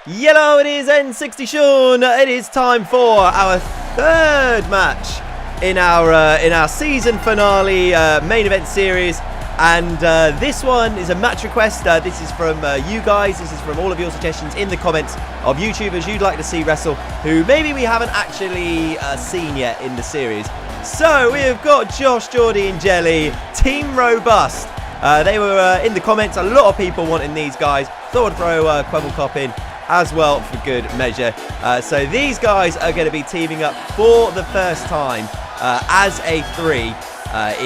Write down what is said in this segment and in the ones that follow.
Yellow, it is N60 Sean. It is time for our third match in our season finale main event series, and this one is a match request. This is from you guys. This is from all of your suggestions in the comments of YouTubers you'd like to see wrestle, who maybe we haven't actually seen yet in the series. So we've got Josh, Geordie, and Jelly, Team Robust. They were in the comments. A lot of people wanting these guys. Thought I'd throw Kwebbelkop in as well for good measure. So these guys are going to be teaming up for the first time as a three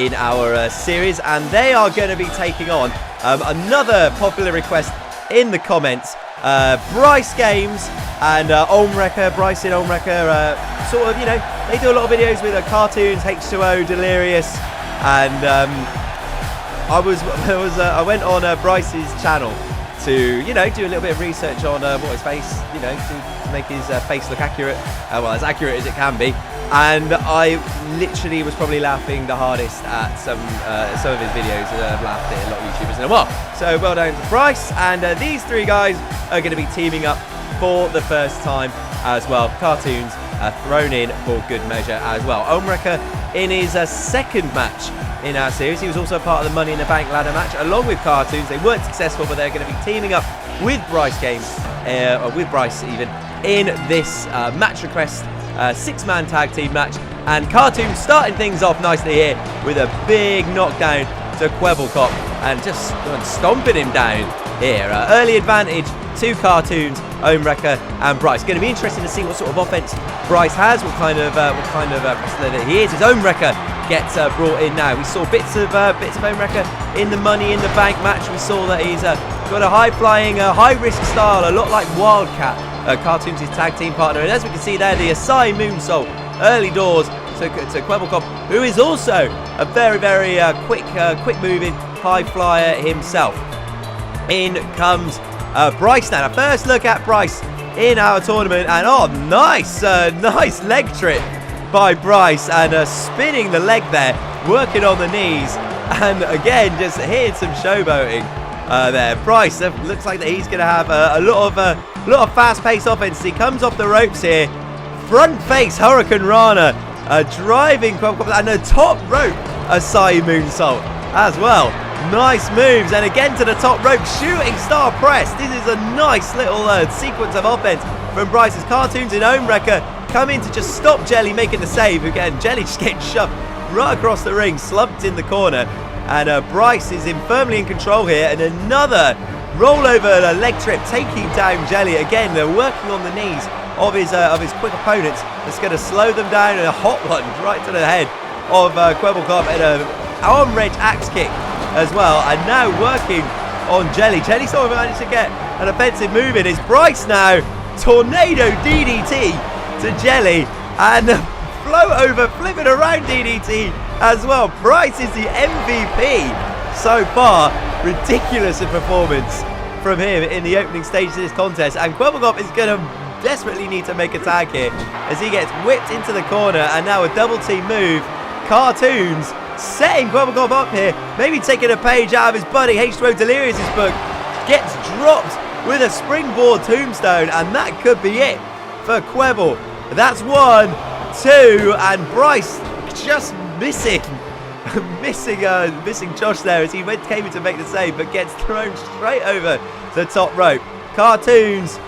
in our series, and they are going to be taking on another popular request in the comments, Bryce Games and Ohmwrecker. Bryce in Ohmwrecker, sort of, you know, they do a lot of videos with Cartoonz, H2O, Delirious, and I went on Bryce's channel to, you know, do a little bit of research on what his face, you know, to make his face look accurate, well, as accurate as it can be. And I literally was probably laughing the hardest at some of his videos. I've laughed at a lot of YouTubers in a while. So well done to Bryce, and these three guys are going to be teaming up for the first time as well. Cartoonz thrown in for good measure as well. Ohmwrecker in his second match in our series. He was also part of the Money in the Bank ladder match along with Cartoonz. They weren't successful, but they're going to be teaming up with Bryce Games, or with Bryce even, in this match request 6-man tag team match. And Cartoonz starting things off nicely here with a big knockdown to Kwebbelkop and just stomping him down here. Early advantage to Cartoonz, Ohmwrecker, and Bryce. Going to be interesting to see what sort of offense Bryce has, what kind of wrestler that he is. As Ohmwrecker gets brought in now. We saw bits of Ohmwrecker in the Money in the Bank match. We saw that he's got a high-flying, high-risk style, a lot like Wildcat, Cartoonz' tag team partner. And as we can see there, the Asai moonsault early doors to Kwebbelkop, who is also a very, very quick-moving high flyer himself. In comes Bryce now. Now, first look at Bryce in our tournament, and oh, nice leg trip by Bryce, and spinning the leg there, working on the knees, and again just hitting some showboating there. Bryce looks like that he's going to have a lot of fast-paced offense. He comes off the ropes here, front face Hurricane Rana, driving Kwebbelkop, and a top rope Asai moonsault as well. Nice moves, and again to the top rope, shooting star press. This is a nice little sequence of offense from Bryce's. Cartoonz and Ohmwrecker come in to just stop Jelly making the save. Again, Jelly just getting shoved right across the ring, slumped in the corner, and Bryce is firmly in control here, and another rollover leg trip taking down Jelly. Again, they're working on the knees of his quick opponents. That's going to slow them down, and a hot one right to the head of Kwebbelkop, and an arm wrench axe kick as well, and now working on Jelly. Jelly sort of managed to get an offensive move in. It's Bryce now, tornado DDT to Jelly, and float over, flipping around DDT as well. Bryce is the MVP so far. Ridiculous in performance from him in the opening stage of this contest, and Kwebbelkop is going to desperately need to make a tag here as he gets whipped into the corner, and now a double team move. Cartoonz setting Kwebbelkop up here, maybe taking a page out of his buddy H2O Delirious' book. Gets dropped with a springboard tombstone, and that could be it for Kwebbel. That's 1, 2, and Bryce just missing Josh there as he came in to make the save, but gets thrown straight over the top rope. Cartoonz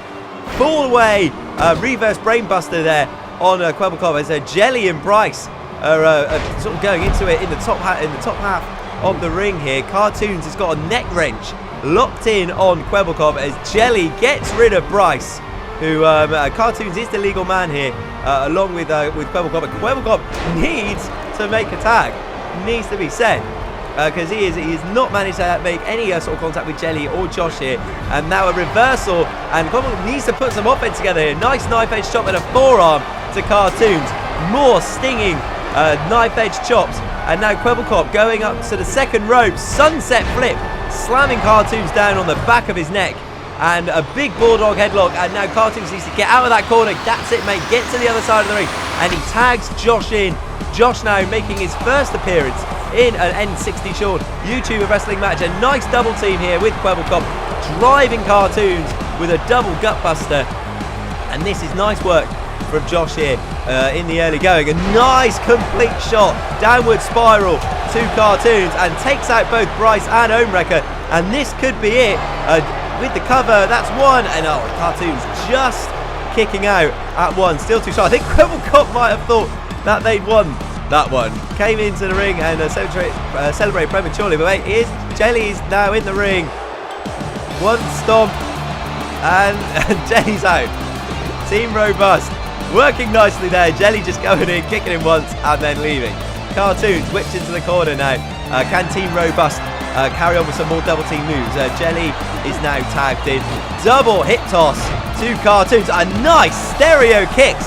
fall away, reverse brainbuster there on Kwebbelkop as Jelly and Bryce are sort of going into it in the top half of the ring here. Cartoonz has got a neck wrench locked in on Kwebbelkop as Jelly gets rid of Bryce, who Cartoonz is the legal man here, along with Kwebbelkop. But Kwebbelkop needs to make a tag, needs to be said, because he has not managed to make any sort of contact with Jelly or Josh here. And now a reversal, and Kwebbelkop needs to put some offense together here. Nice knife edge chop and a forearm to Cartoonz. More stinging knife edge chops, and now Kwebbelkop going up to the second rope, sunset flip, slamming Cartoonz down on the back of his neck, and a big bulldog headlock. And now Cartoonz needs to get out of that corner. That's it, mate. Get to the other side of the ring, and he tags Josh in. Josh now making his first appearance in an N60 Sean YouTuber wrestling match. A nice double team here with Kwebbelkop driving Cartoonz with a double gutbuster. And this is nice work from Josh here in the early going. A nice complete shot, downward spiral to Cartoonz, and takes out both Bryce and Ohmwrecker. And this could be it. With the cover, that's one. And Cartoonz just kicking out at one. Still too short. I think Kwebbelkop might have thought that they'd won that one. Came into the ring and celebrate prematurely. But wait, here's Jelly's now in the ring. One stomp and Jelly's out. Team Robust working nicely there. Jelly just going in, kicking him once and then leaving. Cartoonz whipped into the corner now. Can Team Robust carry on with some more double team moves? Jelly is now tagged in. Double hip toss to Cartoonz. A nice stereo kicks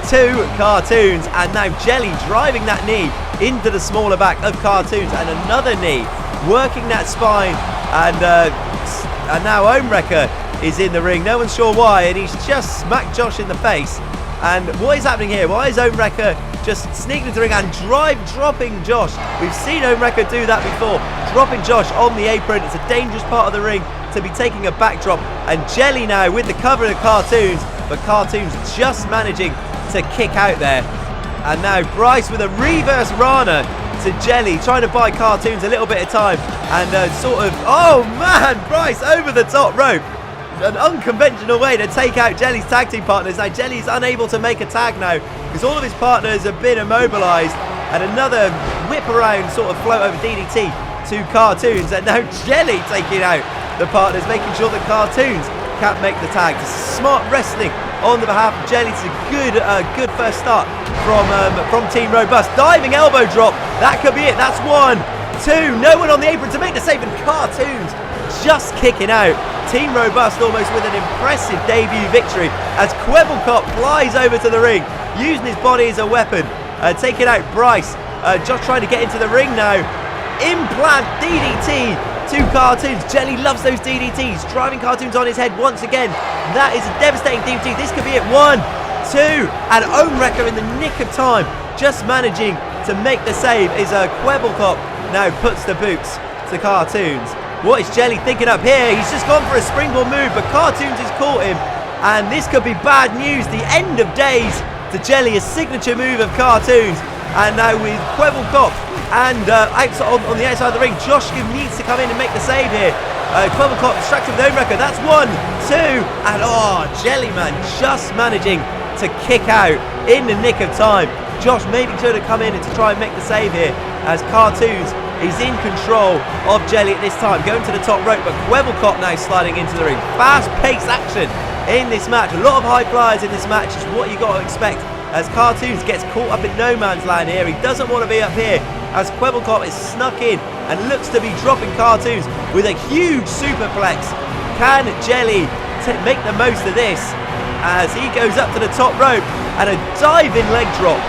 to Cartoonz, and now Jelly driving that knee into the smaller back of Cartoonz, and another knee working that spine, and now Ohmwrecker is in the ring. No one's sure why, and he's just smacked Josh in the face. And what is happening here? Why is Ohmwrecker just sneaking into the ring and dropping Josh? We've seen Ohmwrecker do that before, dropping Josh on the apron. It's a dangerous part of the ring to be taking a backdrop. And Jelly now with the cover of Cartoonz, but Cartoonz just managing to kick out there. And now Bryce with a reverse Rana to Jelly, trying to buy Cartoonz a little bit of time, and oh man, Bryce over the top rope. An unconventional way to take out Jelly's tag team partners. Now Jelly's unable to make a tag now because all of his partners have been immobilized, and another whip around sort of float over DDT to Cartoonz, and now Jelly taking out the partners, making sure that Cartoonz can't make the tag. This is smart wrestling on the behalf of Jelly. It's a good first start from Team Robust. Diving elbow drop, that could be it. That's 1, 2, no one on the apron to make the save, and Cartoonz just kicking out. Team Robust almost with an impressive debut victory as Kwebbelkop flies over to the ring, using his body as a weapon, taking out Bryce. Just trying to get into the ring now. Implant DDT to Cartoonz. Jelly loves those DDTs, driving Cartoonz on his head once again. That is a devastating DDT. This could be it. 1, 2, and Ohmwrecker in the nick of time, just managing to make the save. Is Kwebbelkop now puts the boots to Cartoonz. What is Jelly thinking up here? He's just gone for a springboard move, but Cartoonz has caught him, and this could be bad news. The end of days to Jelly, a signature move of Cartoonz. And now with Kwebbelkop and on the outside of the ring, Josh needs to come in and make the save here. Kwebbelkop distracted with Ohmwrecker. That's 1, 2, and Jelly man just managing to kick out in the nick of time. Josh maybe should have come in and to try and make the save here, as Cartoonz is in control of Jelly at this time, going to the top rope, but Kwebbelkop now sliding into the ring. Fast-paced action in this match. A lot of high flyers in this match is what you got to expect, as Cartoonz gets caught up in no man's land here. He doesn't want to be up here, as Kwebbelkop is snuck in and looks to be dropping Cartoonz with a huge superplex. Can Jelly make the most of this, as he goes up to the top rope and a diving leg drop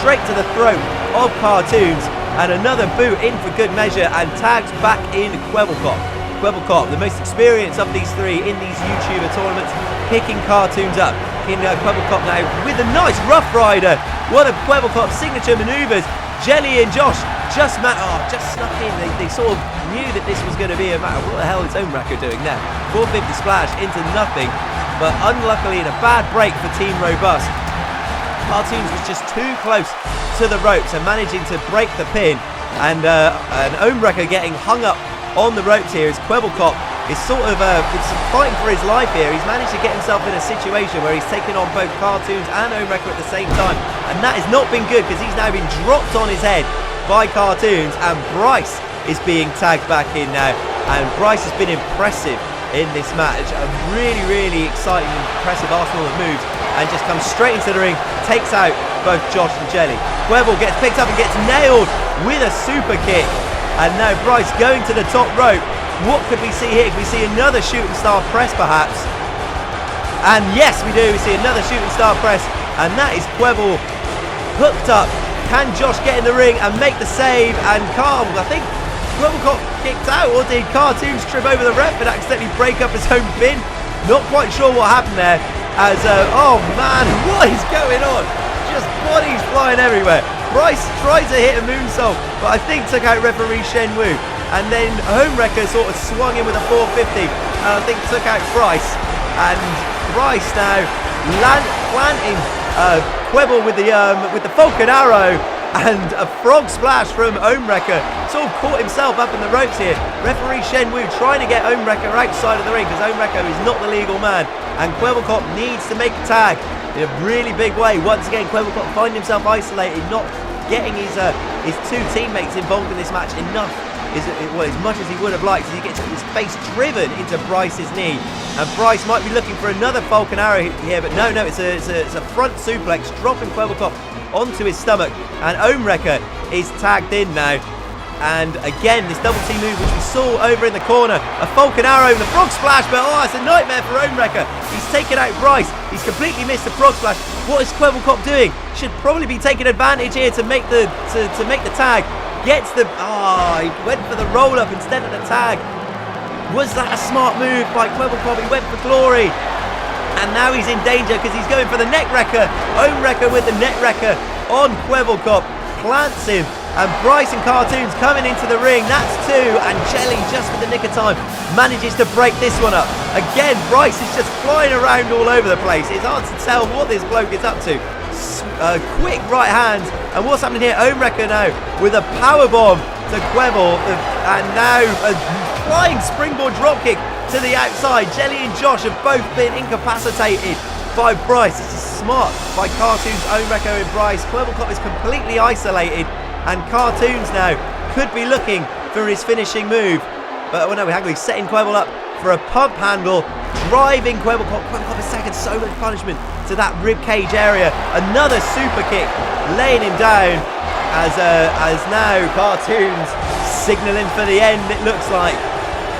straight to the throat of Cartoonz, and another boot in for good measure, and tags back in Kwebbelkop. Kwebbelkop, the most experienced of these three in these YouTuber tournaments, picking Cartoonz up. Kwebbelkop now with a nice Rough Rider. One of Kwebbelkop's signature maneuvers. Jelly and Josh just snuck in. They sort of knew that this was going to be a matter. What the hell is Ohmwrecker doing now? 450 splash into nothing, but unluckily in a bad break for Team Robust. Cartoonz was just too close to the ropes and managing to break the pin, and Ohmwrecker getting hung up on the ropes here as Kwebbelkop is sort of fighting for his life here. He's managed to get himself in a situation where he's taking on both Cartoonz and Ohmwrecker at the same time, and that has not been good because he's now been dropped on his head by Cartoonz, and Bryce is being tagged back in now, and Bryce has been impressive in this match. A really exciting, impressive arsenal of moves, and just comes straight into the ring, takes out both Josh and Jelly. Kwebbel gets picked up and gets nailed with a super kick, and now Bryce going to the top rope. What could we see here? Could we see another shooting star press perhaps? And yes, we do. We see another shooting star press, and that is Kwebbel hooked up. Can Josh get in the ring and make the save? And I think Kwebbelkop kicked out, or did Cartoonz trip over the ref and accidentally break up his own pin? Not quite sure what happened there, as oh man, what is going on? Just bodies flying everywhere. Bryce tried to hit a moonsault, but I think took out referee Shen Wu, and then Ohmwrecker sort of swung in with a 450, I think took out Bryce, and Bryce now planting Quebble with the Falcon Arrow, and a frog splash from Ohmwrecker. Sort of caught himself up in the ropes here. Referee Shen Wu trying to get Ohmwrecker outside of the ring, because Ohmwrecker is not the legal man, and Kwebbelkop needs to make a tag in a really big way. Once again, Kwebbelkop finding himself isolated, not getting his two teammates involved in this match enough, as much as he would have liked, as he gets his face driven into Bryce's knee. And Bryce might be looking for another Falcon Arrow here, but no, it's a front suplex, dropping Kwebbelkop onto his stomach, and Ohmwrecker is tagged in now. And again, this double T move, which we saw over in the corner, a Falcon Arrow, the frog splash, but oh, it's a nightmare for Ohmwrecker. He's taken out Bryce. He's completely missed the frog splash. What is Kwebbelkop doing? Should probably be taking advantage here to make the tag. Gets the he went for the roll up instead of the tag. Was that a smart move by Kwebbelkop? He went for glory. And now he's in danger because he's going for the neck wrecker. Ohmwrecker with the neck wrecker on Kwebbelkop, plants him, and Bryce and Cartoonz coming into the ring. That's two, and Jelly, just with the nick of time, manages to break this one up. Again, Bryce is just flying around all over the place. It's hard to tell what this bloke is up to. Quick right hand, and what's happening here? Ohmwrecker now with a powerbomb to Quebble, and now a flying springboard dropkick to the outside. Jelly and Josh have both been incapacitated by Bryce. This is smart by Cartoonz, Ohmwrecker and Bryce. Kwebbelkop is completely isolated, and Cartoonz now could be looking for his finishing move. But oh no, he's setting Quebble up for a pump handle, driving Kwebbelkop. Kwebbelkop is taking so much punishment to that rib cage area. Another super kick, laying him down, as now Cartoonz signalling for the end, it looks like.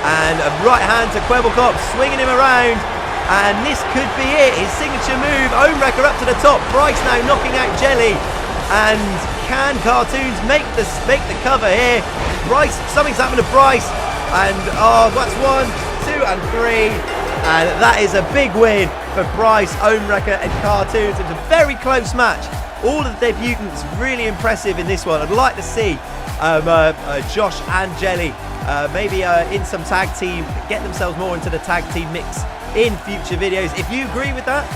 And a right hand to Kwebbelkop, swinging him around, and this could be it, his signature move. Ohmwrecker up to the top, Bryce now knocking out Jelly, and can Cartoonz make the cover here? Bryce, something's happened to Bryce, and that's 1, 2, and 3, and that is a big win for Bryce, Ohmwrecker, and Cartoonz. It was a very close match. All of the debutants really impressive in this one. I'd like to see Josh and Jelly maybe in some tag team, get themselves more into the tag team mix in future videos. If you agree with that,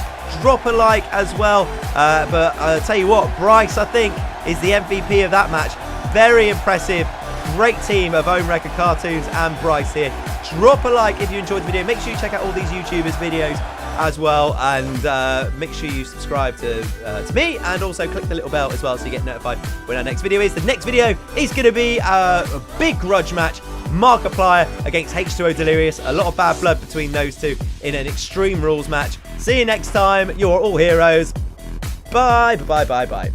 drop a like as well. But I'll tell you what, Bryce, I think, is the MVP of that match. Very impressive. Great team of Ohmwrecker, Cartoonz, and Bryce here. Drop a like if you enjoyed the video. Make sure you check out all these YouTubers' videos as well, and make sure you subscribe to me, and also click the little bell as well so you get notified when our next video is. The next video is going to be a big grudge match, Markiplier against H2O Delirious. A lot of bad blood between those two in an Extreme Rules match. See you next time. You're all heroes. Bye, bye, bye, bye.